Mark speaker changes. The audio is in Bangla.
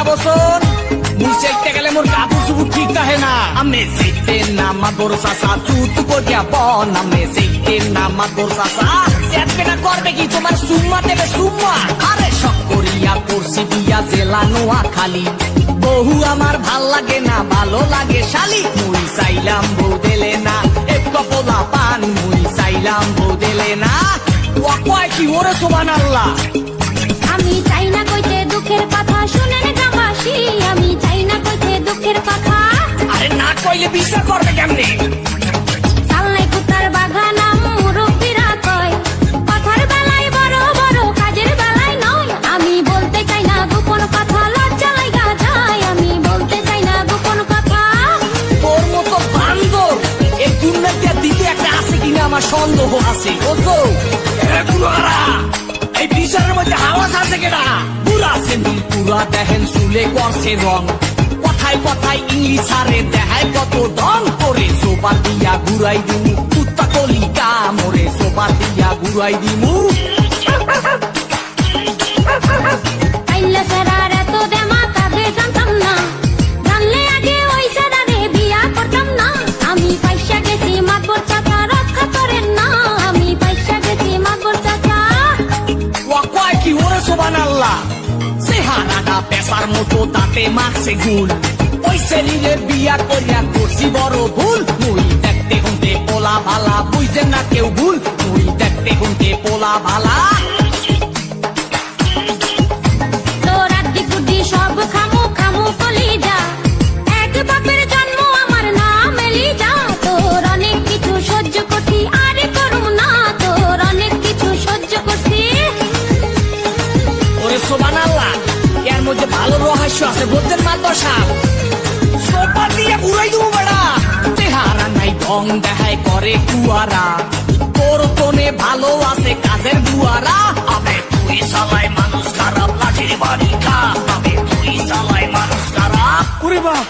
Speaker 1: বসন মুই চাইতে গেলে মোর কাপড় চুপুর ঠিক থাকে না। আমি চাইতে না মাদর চাচা চুত করিয়া বন, আমি চাইতে না মাদর চাচা চেতবে না করবে কি তোমার সুম্মা দেবে সুম্মা। আরে শখ করিয়া পড়ছি দিয়া জেলা নোয়া খালি, বহু আমার ভাল লাগে না ভালো লাগে শালি। মুই চাইলাম বউ দিলে না এক কপলা পান, মুই চাইলাম বউ দিলে না। ও কয় কি ওরে সুবহানাল্লাহ।
Speaker 2: আমি চাই না কইতে দুঃখের কথা, শুনেন গ্রামবাসী আমি চাই না কইতে দুঃখের কথা।
Speaker 1: আরে না কইলে বিচার করবে কেমনে?
Speaker 2: চালনাই কুতার বাগানা মুরব্বিরা কয়, কথার বেলায় বড় বড় কাজের বেলায় নয়। আমি বলতে চাই না গোপন কথা, লজ্জা লাগা যায়। আমি বলতে চাই না গোপন কথা।
Speaker 1: তোর মতো বান্দর এই দুনিয়াতে দিতে একটা আছে কিনা আমার সন্দেহ আছে। বুঝছো এগুলোরা এই বিচারের মধ্যে আওয়াজ আছে কেনা? পুরা সেন্দিল পুরা দেখেন চুলে করছে রং, কথায় কথায় ইংলিশ আরে দেখায় কত দম করে। সোপা দিয়া ঘুরাই দিমু কুত্তা কলিকা মোরে, সোপা দিয়া ঘুরাই দিমু।
Speaker 2: আইলা সারার এত দেমা তবে জানতাম না, জানলে আগে ওই সারারে বিয়া করতাম না। আমি পয়সা গেছি মাগর চাচা রক্ষা করেন না, আমি পয়সা গেছি মাগর চাচা।
Speaker 1: ও কয় কি ওরে সুবহানাল্লাহ। চেহারাটা পেশার মতো দাঁতে মাখছে গুল, ওই ছেলিরে বিয়া করিয়া করছি বড় ভুল। মুই দেখতে হুনতে পোলা ভালা বুঝছেন না কেউ ভুল, মুই দেখতে হুনতে পোলা ভালা।
Speaker 2: তোর আড্ডি গুড্ডি সব খামু খামু কলিজা, এক বাপের জন্ম আমার নাম এলিজা। তোর অনেক কিছু সহ্য করছি আরে করুম না, তোর অনেক কিছু সহ্য করছি।
Speaker 1: ওরে সুবহানাল্লাহ, এর মধ্যে ভালো রহস্য আছে বুঝছেন মাতর সাহেব। সোপা দিয়ে ঘুরাই দেবো বেড়া। চেহারা নাই ঢং দেখায় করে কুয়ারা, তোর কোনে ভালো আছে কাজের বুয়ারা। আবে তুই সালাই মানুষ খারাপ লাঠির বাড়ি খা, আবে তুই সালাই মানুষ খারাপ। ওরে বাপ